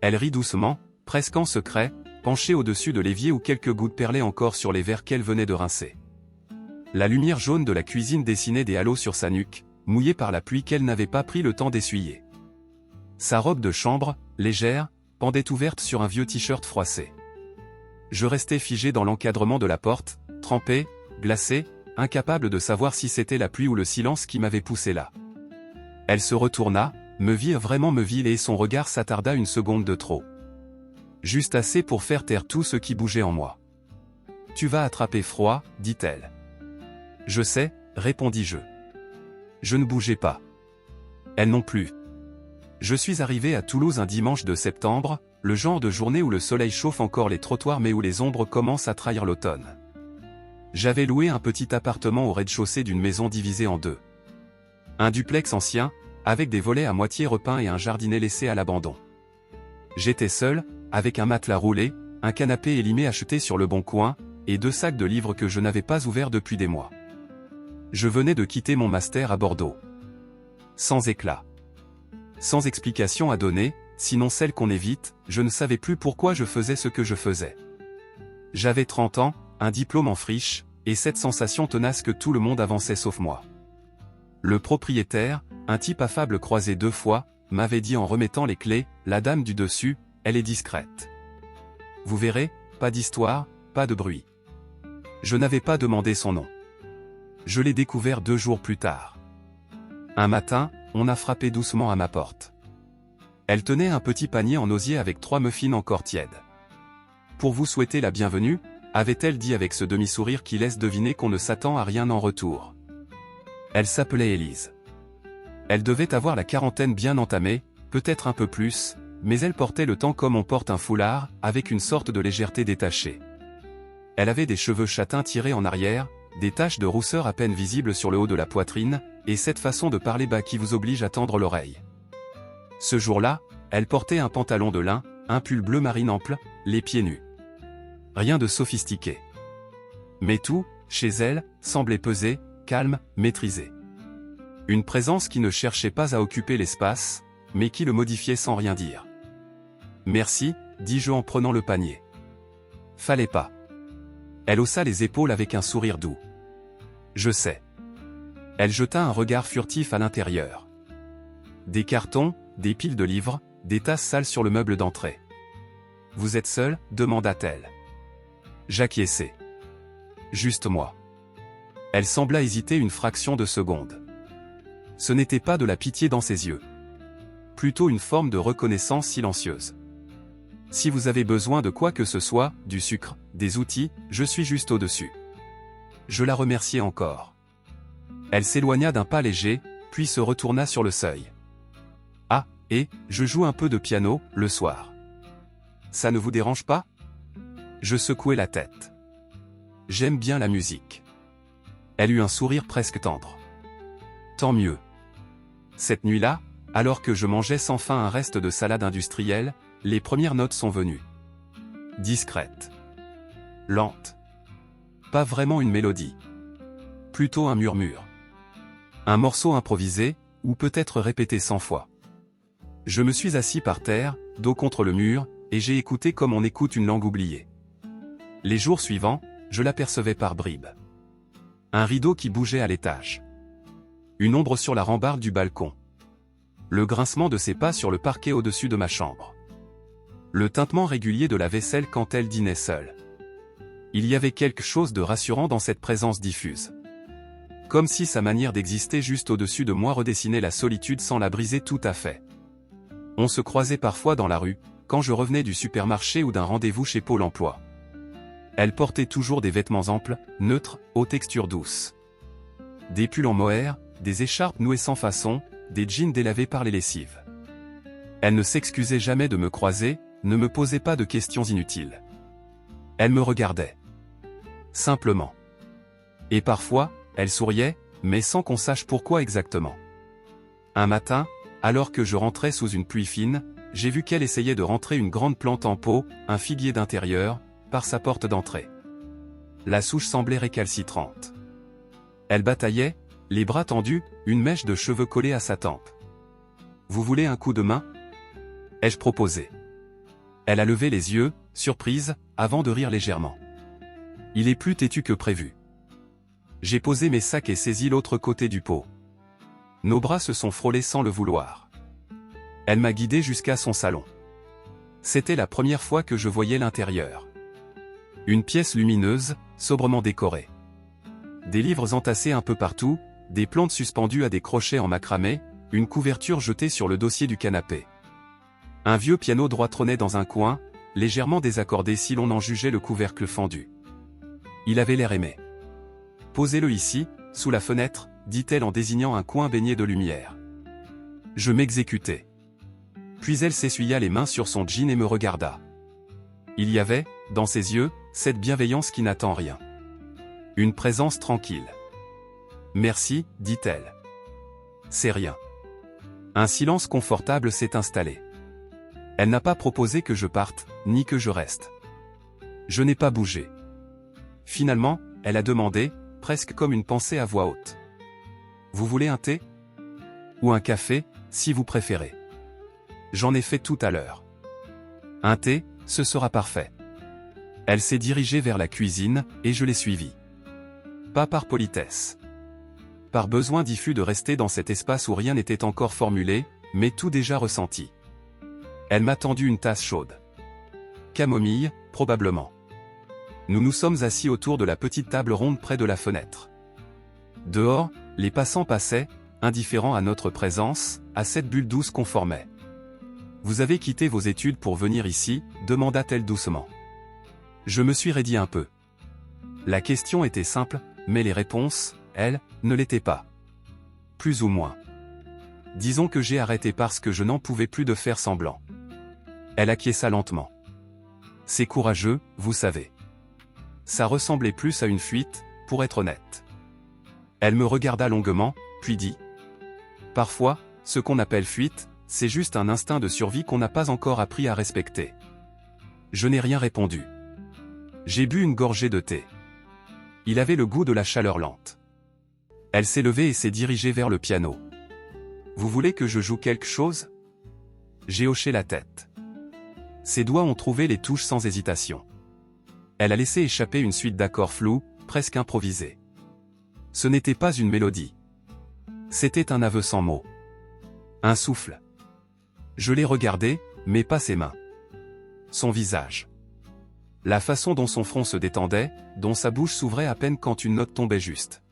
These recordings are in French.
Elle rit doucement, presque en secret, penchée au-dessus de l'évier où quelques gouttes perlaient encore sur les verres qu'elle venait de rincer. La lumière jaune de la cuisine dessinait des halos sur sa nuque, mouillée par la pluie qu'elle n'avait pas pris le temps d'essuyer. Sa robe de chambre, légère, pendait ouverte sur un vieux t-shirt froissé. Je restais figé dans l'encadrement de la porte, trempé, glacé, incapable de savoir si c'était la pluie ou le silence qui m'avait poussé là. Elle se retourna, me vit et son regard s'attarda une seconde de trop. Juste assez pour faire taire tout ce qui bougeait en moi. « Tu vas attraper froid, dit-elle. »« Je sais, répondis-je. » Je ne bougeais pas. Elle non plus. Je suis arrivé à Toulouse un dimanche de septembre, le genre de journée où le soleil chauffe encore les trottoirs mais où les ombres commencent à trahir l'automne. J'avais loué un petit appartement au rez-de-chaussée d'une maison divisée en deux. Un duplex ancien, avec des volets à moitié repeints et un jardinet laissé à l'abandon. J'étais seul, avec un matelas roulé, un canapé élimé acheté sur le bon coin, et 2 sacs de livres que je n'avais pas ouverts depuis des mois. Je venais de quitter mon master à Bordeaux. Sans éclat. Sans explication à donner, sinon celle qu'on évite, je ne savais plus pourquoi je faisais ce que je faisais. J'avais 30 ans, un diplôme en friche, et cette sensation tenace que tout le monde avançait sauf moi. Le propriétaire, un type affable croisé 2 fois, m'avait dit en remettant les clés, « La dame du dessus, elle est discrète. Vous verrez, pas d'histoire, pas de bruit. » Je n'avais pas demandé son nom. Je l'ai découvert 2 jours plus tard. Un matin, on a frappé doucement à ma porte. Elle tenait un petit panier en osier avec 3 muffins encore tièdes. « Pour vous souhaiter la bienvenue », avait-elle dit avec ce demi-sourire qui laisse deviner qu'on ne s'attend à rien en retour. Elle s'appelait Élise. Elle devait avoir la quarantaine bien entamée, peut-être un peu plus, mais elle portait le temps comme on porte un foulard, avec une sorte de légèreté détachée. Elle avait des cheveux châtains tirés en arrière, des taches de rousseur à peine visibles sur le haut de la poitrine, et cette façon de parler bas qui vous oblige à tendre l'oreille. Ce jour-là, elle portait un pantalon de lin, un pull bleu marine ample, les pieds nus. Rien de sophistiqué. Mais tout, chez elle, semblait peser, calme, maîtrisé. Une présence qui ne cherchait pas à occuper l'espace, mais qui le modifiait sans rien dire. « Merci », dis-je en prenant le panier. « Fallait pas. » Elle haussa les épaules avec un sourire doux. « Je sais. » Elle jeta un regard furtif à l'intérieur. Des cartons, des piles de livres, des tasses sales sur le meuble d'entrée. « Vous êtes seul ?» demanda-t-elle. J'acquiesçai. Juste moi. Elle sembla hésiter une fraction de seconde. Ce n'était pas de la pitié dans ses yeux. Plutôt une forme de reconnaissance silencieuse. Si vous avez besoin de quoi que ce soit, du sucre, des outils, je suis juste au-dessus. Je la remerciai encore. Elle s'éloigna d'un pas léger, puis se retourna sur le seuil. Ah, et, je joue un peu de piano, le soir. Ça ne vous dérange pas ? Je secouai la tête. J'aime bien la musique. Elle eut un sourire presque tendre. Tant mieux. Cette nuit-là, alors que je mangeais sans faim un reste de salade industrielle, les premières notes sont venues. Discrètes. Lentes. Pas vraiment une mélodie. Plutôt un murmure. Un morceau improvisé, ou peut-être répété 100 fois. Je me suis assis par terre, dos contre le mur, et j'ai écouté comme on écoute une langue oubliée. Les jours suivants, je l'apercevais par bribes. Un rideau qui bougeait à l'étage. Une ombre sur la rambarde du balcon. Le grincement de ses pas sur le parquet au-dessus de ma chambre. Le tintement régulier de la vaisselle quand elle dînait seule. Il y avait quelque chose de rassurant dans cette présence diffuse. Comme si sa manière d'exister juste au-dessus de moi redessinait la solitude sans la briser tout à fait. On se croisait parfois dans la rue, quand je revenais du supermarché ou d'un rendez-vous chez Pôle emploi. Elle portait toujours des vêtements amples, neutres, aux textures douces. Des pulls en mohair, des écharpes nouées sans façon, des jeans délavés par les lessives. Elle ne s'excusait jamais de me croiser, ne me posait pas de questions inutiles. Elle me regardait. Simplement. Et parfois, elle souriait, mais sans qu'on sache pourquoi exactement. Un matin, alors que je rentrais sous une pluie fine, j'ai vu qu'elle essayait de rentrer une grande plante en pot, un figuier d'intérieur, par sa porte d'entrée. La souche semblait récalcitrante. Elle bataillait, les bras tendus, une mèche de cheveux collée à sa tempe. « Vous voulez un coup de main ?» ai-je proposé. Elle a levé les yeux, surprise, avant de rire légèrement. Il est plus têtu que prévu. J'ai posé mes sacs et saisi l'autre côté du pot. Nos bras se sont frôlés sans le vouloir. Elle m'a guidé jusqu'à son salon. C'était la première fois que je voyais l'intérieur. Une pièce lumineuse, sobrement décorée. Des livres entassés un peu partout, des plantes suspendues à des crochets en macramé, une couverture jetée sur le dossier du canapé. Un vieux piano droit trônait dans un coin, légèrement désaccordé si l'on en jugeait le couvercle fendu. Il avait l'air aimé. « Posez-le ici, sous la fenêtre », dit-elle en désignant un coin baigné de lumière. Je m'exécutai. Puis elle s'essuya les mains sur son jean et me regarda. Il y avait, dans ses yeux, cette bienveillance qui n'attend rien. Une présence tranquille. « Merci », dit-elle. « C'est rien. » Un silence confortable s'est installé. Elle n'a pas proposé que je parte, ni que je reste. Je n'ai pas bougé. Finalement, elle a demandé, presque comme une pensée à voix haute. « Vous voulez un thé ? Ou un café, si vous préférez. J'en ai fait tout à l'heure. Un thé, ce sera parfait. » Elle s'est dirigée vers la cuisine, et je l'ai suivie. Pas par politesse. Par besoin diffus de rester dans cet espace où rien n'était encore formulé, mais tout déjà ressenti. Elle m'a tendu une tasse chaude. Camomille, probablement. Nous nous sommes assis autour de la petite table ronde près de la fenêtre. Dehors, les passants passaient, indifférents à notre présence, à cette bulle douce qu'on formait. « Vous avez quitté vos études pour venir ici ?» demanda-t-elle doucement. Je me suis raidi un peu. La question était simple, mais les réponses, elles, ne l'étaient pas. Plus ou moins. Disons que j'ai arrêté parce que je n'en pouvais plus de faire semblant. Elle acquiesça lentement. C'est courageux, vous savez. Ça ressemblait plus à une fuite, pour être honnête. Elle me regarda longuement, puis dit. Parfois, ce qu'on appelle fuite, c'est juste un instinct de survie qu'on n'a pas encore appris à respecter. Je n'ai rien répondu. J'ai bu une gorgée de thé. Il avait le goût de la chaleur lente. Elle s'est levée et s'est dirigée vers le piano. « Vous voulez que je joue quelque chose ?» J'ai hoché la tête. Ses doigts ont trouvé les touches sans hésitation. Elle a laissé échapper une suite d'accords flous, presque improvisés. Ce n'était pas une mélodie. C'était un aveu sans mots. Un souffle. Je l'ai regardé, mais pas ses mains. Son visage. La façon dont son front se détendait, dont sa bouche s'ouvrait à peine quand une note tombait juste.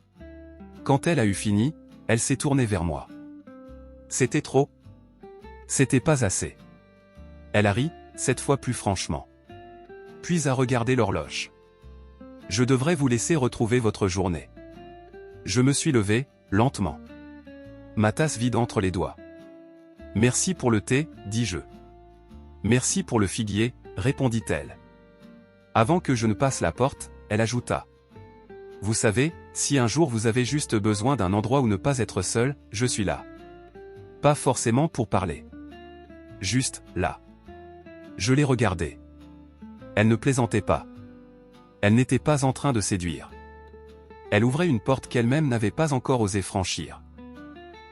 Quand elle a eu fini, elle s'est tournée vers moi. C'était trop. C'était pas assez. Elle a ri, cette fois plus franchement. Puis a regardé l'horloge. Je devrais vous laisser retrouver votre journée. Je me suis levé, lentement. Ma tasse vide entre les doigts. Merci pour le thé, dis-je. Merci pour le figuier, répondit-elle. Avant que je ne passe la porte, elle ajouta. Vous savez, si un jour vous avez juste besoin d'un endroit où ne pas être seul, je suis là. Pas forcément pour parler. Juste, là. Je l'ai regardée. Elle ne plaisantait pas. Elle n'était pas en train de séduire. Elle ouvrait une porte qu'elle-même n'avait pas encore osé franchir.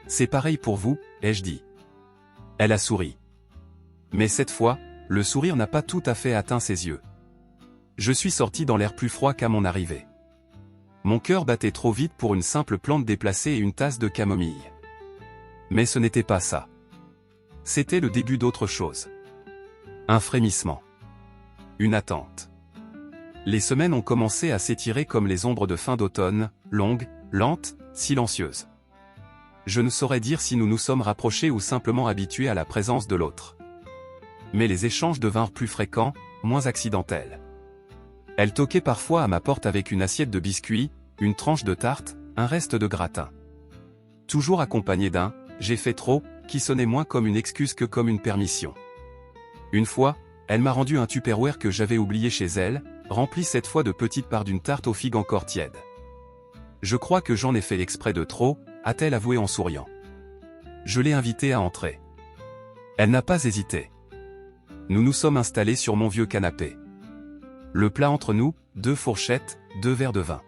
C'est pareil pour vous, ai-je dit. Elle a souri. Mais cette fois, le sourire n'a pas tout à fait atteint ses yeux. Je suis sorti dans l'air plus froid qu'à mon arrivée. Mon cœur battait trop vite pour une simple plante déplacée et une tasse de camomille. Mais ce n'était pas ça. C'était le début d'autre chose. Un frémissement. Une attente. Les semaines ont commencé à s'étirer comme les ombres de fin d'automne, longues, lentes, silencieuses. Je ne saurais dire si nous nous sommes rapprochés ou simplement habitués à la présence de l'autre. Mais les échanges devinrent plus fréquents, moins accidentels. Elle toquait parfois à ma porte avec une assiette de biscuits, une tranche de tarte, un reste de gratin. Toujours accompagné d'un « j'ai fait trop » qui sonnait moins comme une excuse que comme une permission. Une fois, elle m'a rendu un Tupperware que j'avais oublié chez elle, rempli cette fois de petites parts d'une tarte aux figues encore tiède. Je crois que j'en ai fait exprès de trop, a-t-elle avoué en souriant. Je l'ai invitée à entrer. Elle n'a pas hésité. Nous nous sommes installés sur mon vieux canapé. Le plat entre nous, 2 fourchettes, 2 verres de vin.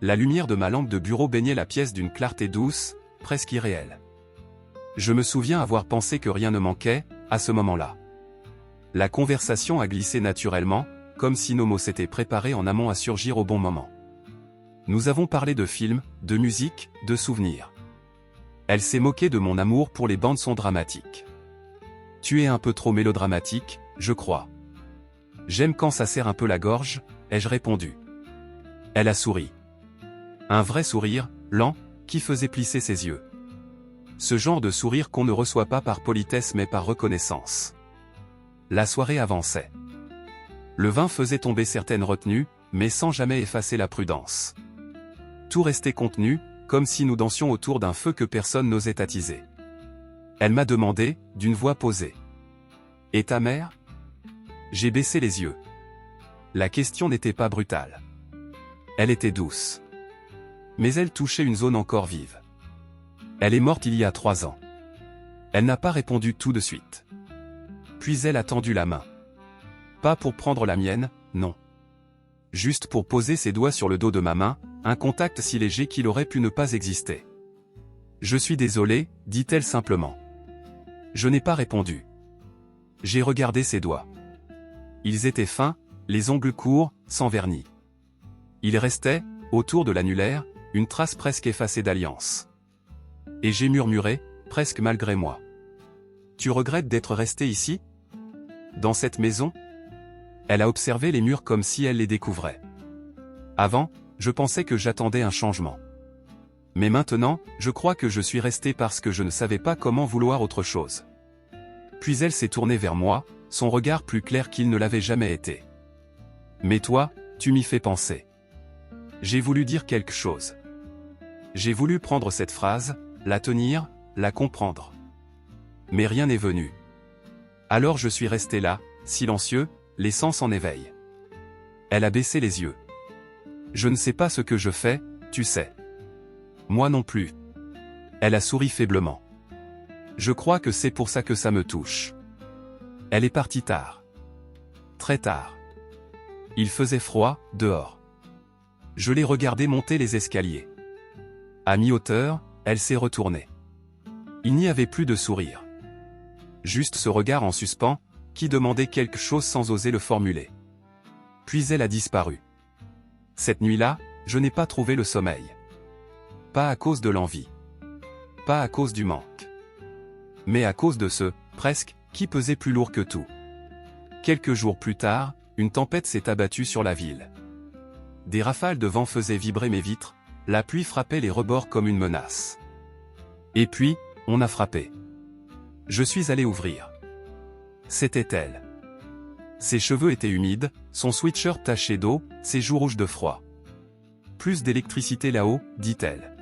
La lumière de ma lampe de bureau baignait la pièce d'une clarté douce, presque irréelle. Je me souviens avoir pensé que rien ne manquait, à ce moment-là. La conversation a glissé naturellement, comme si nos mots s'étaient préparés en amont à surgir au bon moment. Nous avons parlé de films, de musique, de souvenirs. Elle s'est moquée de mon amour pour les bandes-son dramatiques. Tu es un peu trop mélodramatique, je crois. J'aime quand ça serre un peu la gorge, ai-je répondu. Elle a souri. Un vrai sourire, lent, qui faisait plisser ses yeux. Ce genre de sourire qu'on ne reçoit pas par politesse mais par reconnaissance. La soirée avançait. Le vin faisait tomber certaines retenues, mais sans jamais effacer la prudence. Tout restait contenu, comme si nous dansions autour d'un feu que personne n'osait attiser. Elle m'a demandé, d'une voix posée. « Et ta mère ?» J'ai baissé les yeux. La question n'était pas brutale. Elle était douce. Mais elle touchait une zone encore vive. Elle est morte il y a 3 ans. Elle n'a pas répondu tout de suite. Puis elle a tendu la main. Pas pour prendre la mienne, non. Juste pour poser ses doigts sur le dos de ma main, un contact si léger qu'il aurait pu ne pas exister. « Je suis désolé, dit-elle simplement. Je n'ai pas répondu. J'ai regardé ses doigts. Ils étaient fins, les ongles courts, sans vernis. Il restait, autour de l'annulaire, une trace presque effacée d'alliance. Et j'ai murmuré, presque malgré moi. « Tu regrettes d'être resté ici ? Dans cette maison ?» Elle a observé les murs comme si elle les découvrait. Avant, je pensais que j'attendais un changement. Mais maintenant, je crois que je suis resté parce que je ne savais pas comment vouloir autre chose. Puis elle s'est tournée vers moi, son regard plus clair qu'il ne l'avait jamais été. Mais toi, tu m'y fais penser. J'ai voulu dire quelque chose. J'ai voulu prendre cette phrase, la tenir, la comprendre. Mais rien n'est venu. Alors je suis resté là, silencieux, les sens en éveil. Elle a baissé les yeux. Je ne sais pas ce que je fais, tu sais. Moi non plus. Elle a souri faiblement. Je crois que c'est pour ça que ça me touche. Elle est partie tard. Très tard. Il faisait froid, dehors. Je l'ai regardée monter les escaliers. À mi-hauteur, elle s'est retournée. Il n'y avait plus de sourire. Juste ce regard en suspens, qui demandait quelque chose sans oser le formuler. Puis elle a disparu. Cette nuit-là, je n'ai pas trouvé le sommeil. Pas à cause de l'envie. Pas à cause du manque. Mais à cause de ce, presque, qui pesait plus lourd que tout. Quelques jours plus tard, une tempête s'est abattue sur la ville. Des rafales de vent faisaient vibrer mes vitres, la pluie frappait les rebords comme une menace. Et puis, on a frappé. Je suis allé ouvrir. C'était elle. Ses cheveux étaient humides, son sweatshirt taché d'eau, ses joues rouges de froid. Plus d'électricité là-haut, dit-elle.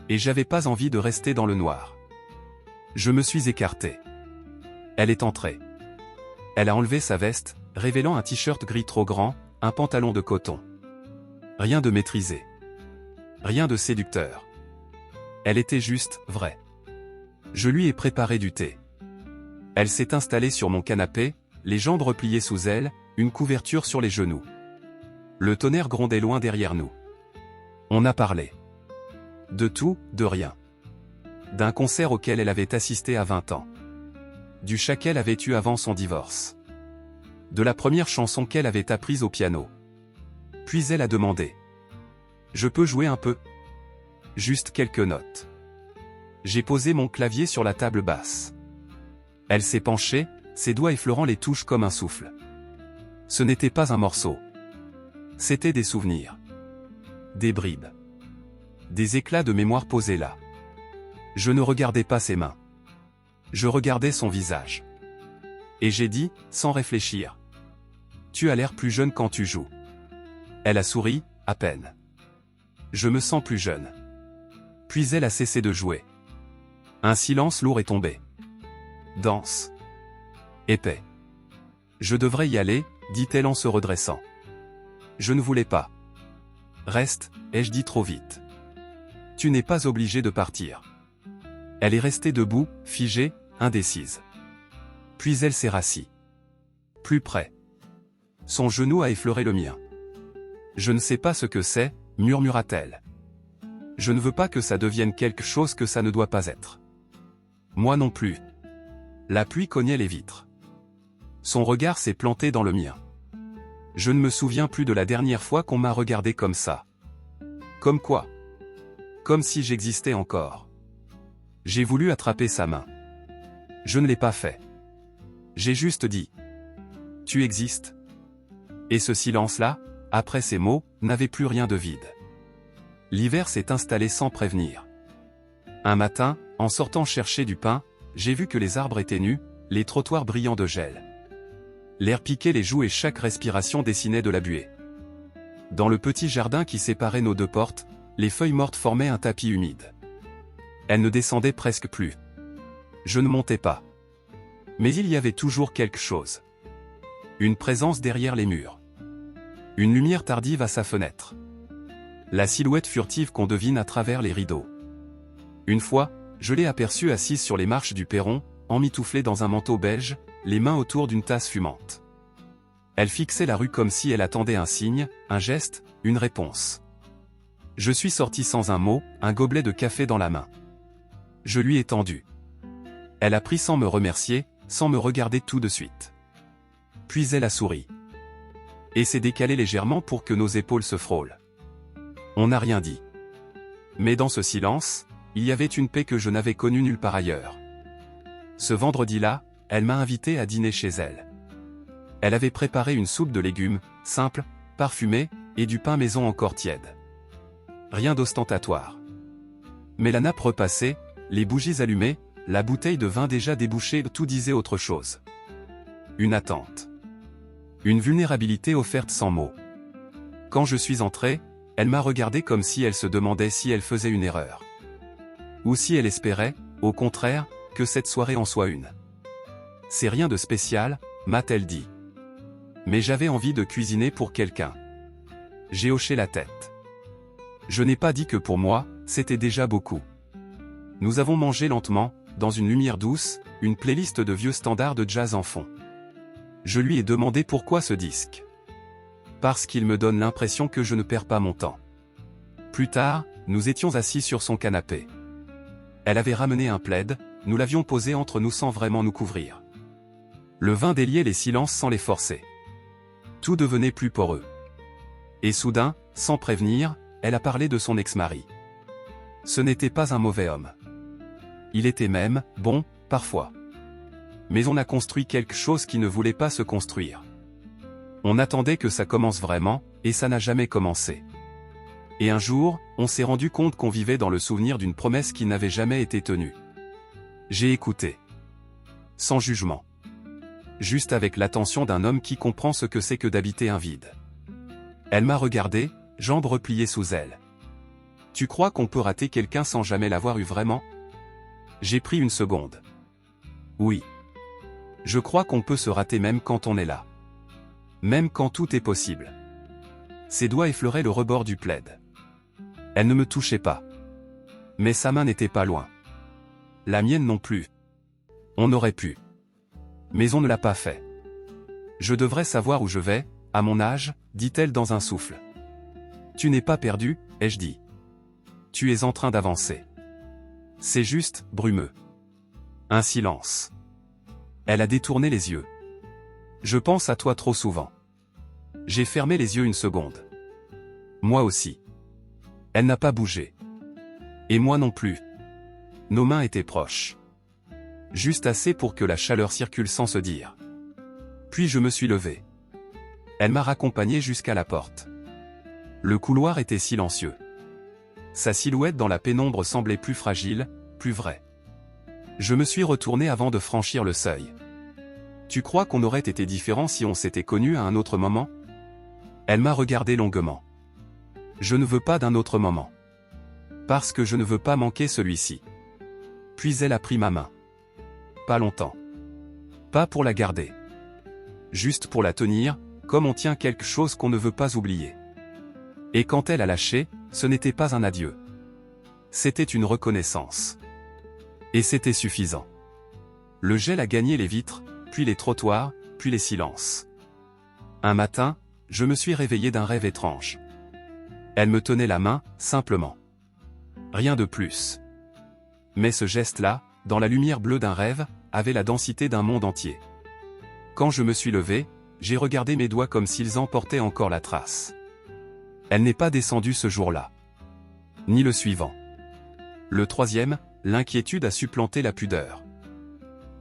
Et j'avais pas envie de rester dans le noir. Je me suis écarté. Elle est entrée. Elle a enlevé sa veste, révélant un t-shirt gris trop grand, un pantalon de coton. Rien de maîtrisé. Rien de séducteur. Elle était juste, vraie. Je lui ai préparé du thé. Elle s'est installée sur mon canapé, les jambes repliées sous elle, une couverture sur les genoux. Le tonnerre grondait loin derrière nous. On a parlé. De tout, de rien. D'un concert auquel elle avait assisté à 20 ans. Du chat qu'elle avait eu avant son divorce. De la première chanson qu'elle avait apprise au piano. Puis elle a demandé. Je peux jouer un peu ? Juste quelques notes. J'ai posé mon clavier sur la table basse. Elle s'est penchée, ses doigts effleurant les touches comme un souffle. Ce n'était pas un morceau. C'était des souvenirs. Des bribes. Des éclats de mémoire posés là. Je ne regardais pas ses mains. Je regardais son visage. Et j'ai dit, sans réfléchir. Tu as l'air plus jeune quand tu joues. Elle a souri, à peine. Je me sens plus jeune. Puis elle a cessé de jouer. Un silence lourd est tombé. Dense. Épais. Je devrais y aller, dit-elle en se redressant. Je ne voulais pas. Reste, ai-je dit trop vite. Tu n'es pas obligé de partir. Elle est restée debout, figée, indécise. Puis elle s'est rassie. Plus près. Son genou a effleuré le mien. Je ne sais pas ce que c'est, murmura-t-elle. Je ne veux pas que ça devienne quelque chose que ça ne doit pas être. Moi non plus. La pluie cognait les vitres. Son regard s'est planté dans le mien. Je ne me souviens plus de la dernière fois qu'on m'a regardé comme ça. Comme quoi? Comme si j'existais encore. J'ai voulu attraper sa main. Je ne l'ai pas fait. J'ai juste dit. Tu existes. Et ce silence-là, après ces mots, n'avait plus rien de vide. L'hiver s'est installé sans prévenir. Un matin, en sortant chercher du pain, j'ai vu que les arbres étaient nus, les trottoirs brillants de gel. L'air piquait les joues et chaque respiration dessinait de la buée. Dans le petit jardin qui séparait nos deux portes, les feuilles mortes formaient un tapis humide. Elles ne descendaient presque plus. Je ne montais pas. Mais il y avait toujours quelque chose. Une présence derrière les murs. Une lumière tardive à sa fenêtre. La silhouette furtive qu'on devine à travers les rideaux. Une fois, je l'ai aperçue assise sur les marches du perron, emmitouflée dans un manteau beige, les mains autour d'une tasse fumante. Elle fixait la rue comme si elle attendait un signe, un geste, une réponse. Je suis sorti sans un mot, un gobelet de café dans la main. Je lui ai tendu. Elle a pris sans me remercier, sans me regarder tout de suite. Puis elle a souri. Et s'est décalée légèrement pour que nos épaules se frôlent. On n'a rien dit. Mais dans ce silence, il y avait une paix que je n'avais connue nulle part ailleurs. Ce vendredi-là, elle m'a invité à dîner chez elle. Elle avait préparé une soupe de légumes, simple, parfumée, et du pain maison encore tiède. Rien d'ostentatoire. Mais la nappe repassée, les bougies allumées, la bouteille de vin déjà débouchée, tout disait autre chose. Une attente. Une vulnérabilité offerte sans mots. Quand je suis entré, elle m'a regardé comme si elle se demandait si elle faisait une erreur. Ou si elle espérait, au contraire, que cette soirée en soit une. C'est rien de spécial, m'a-t-elle dit. Mais j'avais envie de cuisiner pour quelqu'un. J'ai hoché la tête. Je n'ai pas dit que pour moi, c'était déjà beaucoup. Nous avons mangé lentement, dans une lumière douce, une playlist de vieux standards de jazz en fond. Je lui ai demandé pourquoi ce disque. Parce qu'il me donne l'impression que je ne perds pas mon temps. Plus tard, nous étions assis sur son canapé. Elle avait ramené un plaid, nous l'avions posé entre nous sans vraiment nous couvrir. Le vin déliait les silences sans les forcer. Tout devenait plus poreux. Et soudain, sans prévenir, elle a parlé de son ex-mari. Ce n'était pas un mauvais homme. Il était même, bon, parfois. Mais on a construit quelque chose qui ne voulait pas se construire. On attendait que ça commence vraiment, et ça n'a jamais commencé. Et un jour, on s'est rendu compte qu'on vivait dans le souvenir d'une promesse qui n'avait jamais été tenue. J'ai écouté. Sans jugement. Juste avec l'attention d'un homme qui comprend ce que c'est que d'habiter un vide. Elle m'a regardé, jambes repliées sous elle. Tu crois qu'on peut rater quelqu'un sans jamais l'avoir eu vraiment? J'ai pris une seconde. Oui. Je crois qu'on peut se rater même quand on est là. Même quand tout est possible. Ses doigts effleuraient le rebord du plaid. Elle ne me touchait pas. Mais sa main n'était pas loin. La mienne non plus. On aurait pu. Mais on ne l'a pas fait. Je devrais savoir où je vais, à mon âge, dit-elle dans un souffle. Tu n'es pas perdu, ai-je dit. Tu es en train d'avancer. C'est juste, brumeux. Un silence. Elle a détourné les yeux. Je pense à toi trop souvent. J'ai fermé les yeux une seconde. Moi aussi. Elle n'a pas bougé. Et moi non plus. Nos mains étaient proches. Juste assez pour que la chaleur circule sans se dire. Puis je me suis levé. Elle m'a raccompagné jusqu'à la porte. Le couloir était silencieux. Sa silhouette dans la pénombre semblait plus fragile, plus vraie. Je me suis retourné avant de franchir le seuil. Tu crois qu'on aurait été différent si on s'était connus à un autre moment? Elle m'a regardé longuement. Je ne veux pas d'un autre moment. Parce que je ne veux pas manquer celui-ci. Puis elle a pris ma main. Pas longtemps. Pas pour la garder. Juste pour la tenir, comme on tient quelque chose qu'on ne veut pas oublier. Et quand elle a lâché, ce n'était pas un adieu. C'était une reconnaissance. Et c'était suffisant. Le gel a gagné les vitres, puis les trottoirs, puis les silences. Un matin, je me suis réveillé d'un rêve étrange. Elle me tenait la main, simplement. Rien de plus. Mais ce geste-là, dans la lumière bleue d'un rêve, avait la densité d'un monde entier. Quand je me suis levé, j'ai regardé mes doigts comme s'ils en portaient encore la trace. Elle n'est pas descendue ce jour-là. Ni le suivant. Le troisième, l'inquiétude a supplanté la pudeur.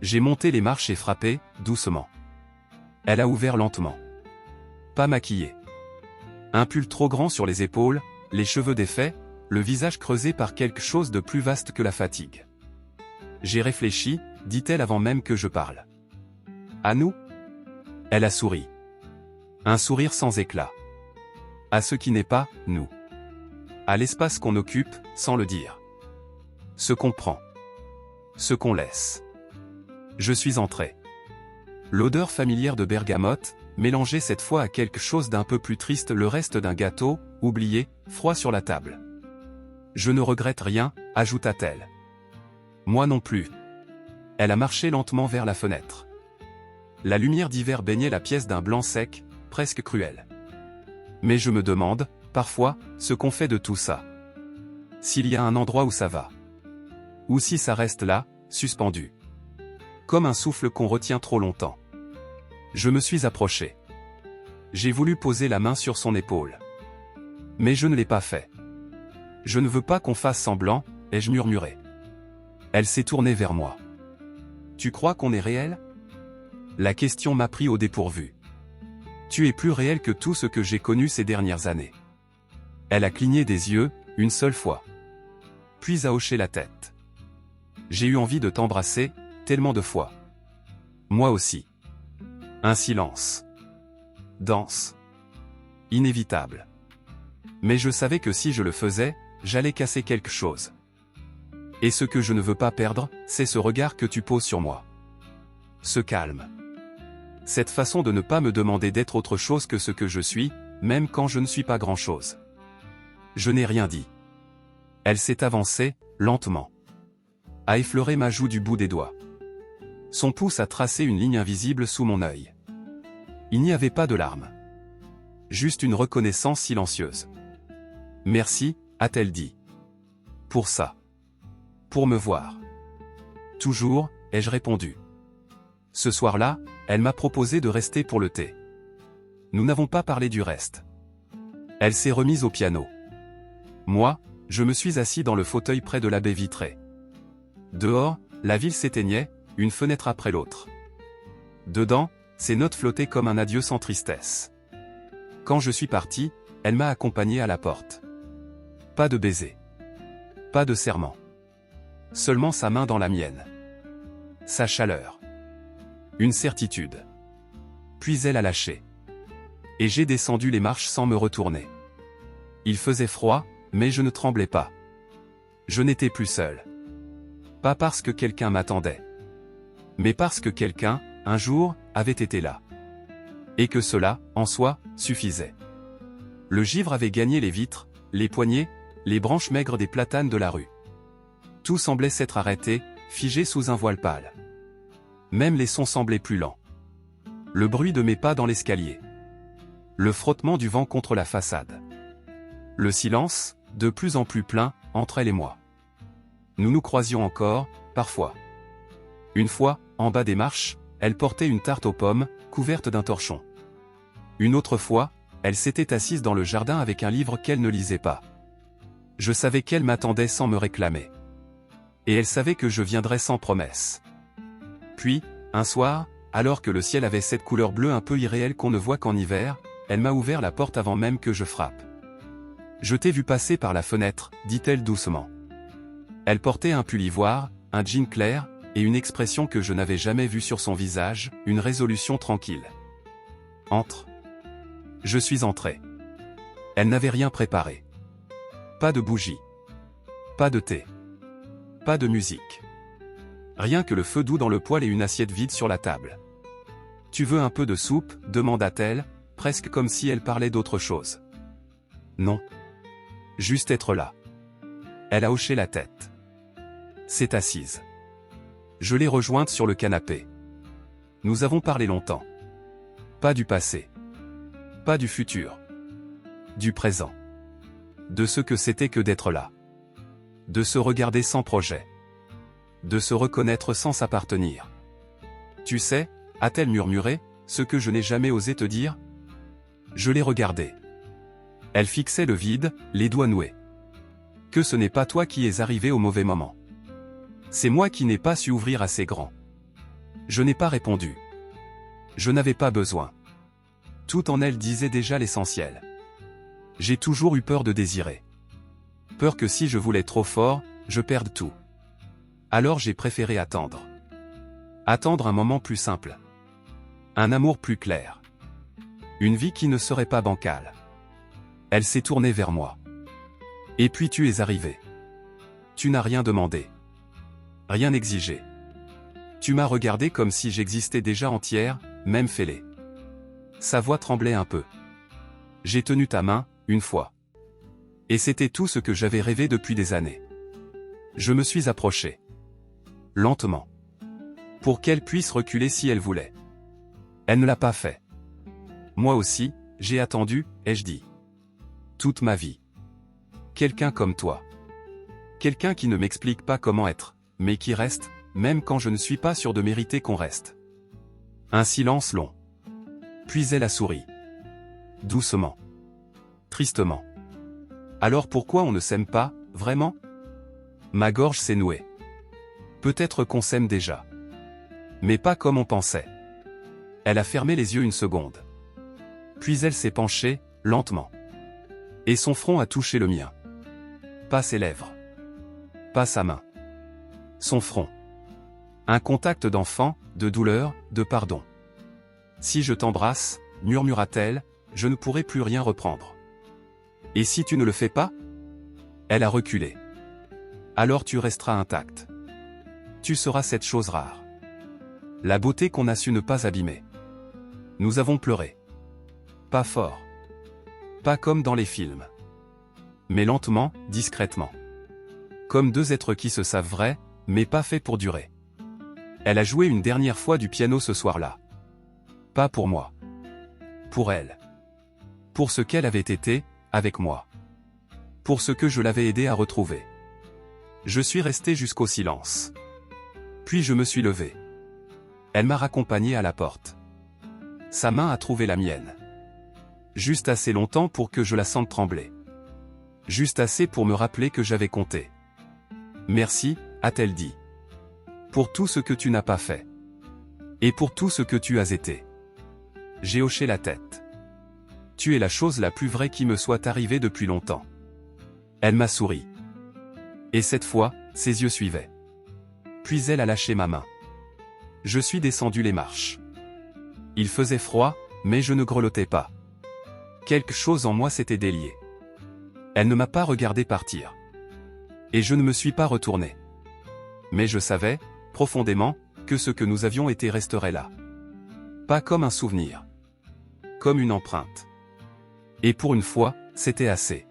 J'ai monté les marches et frappé, doucement. Elle a ouvert lentement. Pas maquillée. Un pull trop grand sur les épaules, les cheveux défaits, le visage creusé par quelque chose de plus vaste que la fatigue. J'ai réfléchi, dit-elle avant même que je parle. À nous ? Elle a souri. Un sourire sans éclat. À ce qui n'est pas, nous. À l'espace qu'on occupe, sans le dire. Ce qu'on prend. Ce qu'on laisse. Je suis entré. L'odeur familière de bergamote, mélangée cette fois à quelque chose d'un peu plus triste, le reste d'un gâteau, oublié, froid sur la table. Je ne regrette rien, ajouta-t-elle. Moi non plus. Elle a marché lentement vers la fenêtre. La lumière d'hiver baignait la pièce d'un blanc sec, presque cruel. Mais je me demande, parfois, ce qu'on fait de tout ça. S'il y a un endroit où ça va. Ou si ça reste là, suspendu. Comme un souffle qu'on retient trop longtemps. Je me suis approché. J'ai voulu poser la main sur son épaule. Mais je ne l'ai pas fait. Je ne veux pas qu'on fasse semblant, ai-je murmuré. Elle s'est tournée vers moi. Tu crois qu'on est réel ? La question m'a pris au dépourvu. Tu es plus réel que tout ce que j'ai connu ces dernières années. Elle a cligné des yeux, une seule fois. Puis a hoché la tête. J'ai eu envie de t'embrasser, tellement de fois. Moi aussi. Un silence. Dense. Inévitable. Mais je savais que si je le faisais, j'allais casser quelque chose. Et ce que je ne veux pas perdre, c'est ce regard que tu poses sur moi. Ce calme. Cette façon de ne pas me demander d'être autre chose que ce que je suis, même quand je ne suis pas grand-chose. Je n'ai rien dit. Elle s'est avancée, lentement. A effleuré ma joue du bout des doigts. Son pouce a tracé une ligne invisible sous mon œil. Il n'y avait pas de larmes. Juste une reconnaissance silencieuse. Merci, a-t-elle dit. Pour ça. Pour me voir. Toujours, ai-je répondu. Ce soir-là, elle m'a proposé de rester pour le thé. Nous n'avons pas parlé du reste. Elle s'est remise au piano. Moi, je me suis assis dans le fauteuil près de la baie vitrée. Dehors, la ville s'éteignait, une fenêtre après l'autre. Dedans, ses notes flottaient comme un adieu sans tristesse. Quand je suis parti, elle m'a accompagné à la porte. Pas de baiser. Pas de serment. Seulement sa main dans la mienne. Sa chaleur. Une certitude. Puis elle a lâché. Et j'ai descendu les marches sans me retourner. Il faisait froid, mais je ne tremblais pas. Je n'étais plus seul. Pas parce que quelqu'un m'attendait. Mais parce que quelqu'un, un jour, avait été là. Et que cela, en soi, suffisait. Le givre avait gagné les vitres, les poignées, les branches maigres des platanes de la rue. Tout semblait s'être arrêté, figé sous un voile pâle. Même les sons semblaient plus lents. Le bruit de mes pas dans l'escalier. Le frottement du vent contre la façade. Le silence, de plus en plus plein, entre elle et moi. Nous nous croisions encore, parfois. Une fois, en bas des marches, elle portait une tarte aux pommes, couverte d'un torchon. Une autre fois, elle s'était assise dans le jardin avec un livre qu'elle ne lisait pas. Je savais qu'elle m'attendait sans me réclamer. Et elle savait que je viendrais sans promesse. Puis, un soir, alors que le ciel avait cette couleur bleue un peu irréelle qu'on ne voit qu'en hiver, elle m'a ouvert la porte avant même que je frappe. « Je t'ai vu passer par la fenêtre, dit-elle doucement. » Elle portait un pull ivoire, un jean clair, et une expression que je n'avais jamais vue sur son visage, une résolution tranquille. « Entre. » Je suis entré. Elle n'avait rien préparé. Pas de bougie. Pas de thé. Pas de musique. Rien que le feu doux dans le poêle et une assiette vide sur la table. « Tu veux un peu de soupe ?» demanda-t-elle, presque comme si elle parlait d'autre chose. Non. Juste être là. Elle a hoché la tête. S'est assise. Je l'ai rejointe sur le canapé. Nous avons parlé longtemps. Pas du passé. Pas du futur. Du présent. De ce que c'était que d'être là. De se regarder sans projet. De se reconnaître sans s'appartenir. Tu sais, a-t-elle murmuré, ce que je n'ai jamais osé te dire? Je l'ai regardée. Elle fixait le vide, les doigts noués. Que ce n'est pas toi qui es arrivé au mauvais moment. C'est moi qui n'ai pas su ouvrir assez grand. Je n'ai pas répondu. Je n'avais pas besoin. Tout en elle disait déjà l'essentiel. J'ai toujours eu peur de désirer. Peur que si je voulais trop fort, je perde tout. Alors j'ai préféré attendre. Attendre un moment plus simple. Un amour plus clair. Une vie qui ne serait pas bancale. Elle s'est tournée vers moi. Et puis tu es arrivé. Tu n'as rien demandé. Rien exigé. Tu m'as regardé comme si j'existais déjà entière, même fêlée. Sa voix tremblait un peu. J'ai tenu ta main, une fois. Et c'était tout ce que j'avais rêvé depuis des années. Je me suis approché. Lentement. Pour qu'elle puisse reculer si elle voulait. Elle ne l'a pas fait. Moi aussi, j'ai attendu, ai-je dit. Toute ma vie. Quelqu'un comme toi. Quelqu'un qui ne m'explique pas comment être, mais qui reste, même quand je ne suis pas sûr de mériter qu'on reste. Un silence long. Puis elle a souri. Doucement. Tristement. Alors pourquoi on ne s'aime pas, vraiment? Ma gorge s'est nouée. Peut-être qu'on s'aime déjà. Mais pas comme on pensait. Elle a fermé les yeux une seconde. Puis elle s'est penchée, lentement. Et son front a touché le mien. Pas ses lèvres. Pas sa main. Son front. Un contact d'enfant, de douleur, de pardon. Si je t'embrasse, murmura-t-elle, je ne pourrai plus rien reprendre. Et si tu ne le fais pas? Elle a reculé. Alors tu resteras intacte. Tu seras cette chose rare. La beauté qu'on a su ne pas abîmer. Nous avons pleuré. Pas fort. Pas comme dans les films. Mais lentement, discrètement. Comme deux êtres qui se savent vrais, mais pas faits pour durer. Elle a joué une dernière fois du piano ce soir-là. Pas pour moi. Pour elle. Pour ce qu'elle avait été, avec moi. Pour ce que je l'avais aidé à retrouver. Je suis resté jusqu'au silence. Puis je me suis levé. Elle m'a raccompagné à la porte. Sa main a trouvé la mienne. Juste assez longtemps pour que je la sente trembler. Juste assez pour me rappeler que j'avais compté. Merci, a-t-elle dit. Pour tout ce que tu n'as pas fait. Et pour tout ce que tu as été. J'ai hoché la tête. Tu es la chose la plus vraie qui me soit arrivée depuis longtemps. Elle m'a souri. Et cette fois, ses yeux suivaient. Puis elle a lâché ma main. Je suis descendu les marches. Il faisait froid, mais je ne grelottais pas. Quelque chose en moi s'était délié. Elle ne m'a pas regardé partir. Et je ne me suis pas retourné. Mais je savais, profondément, que ce que nous avions été resterait là. Pas comme un souvenir. Comme une empreinte. Et pour une fois, c'était assez.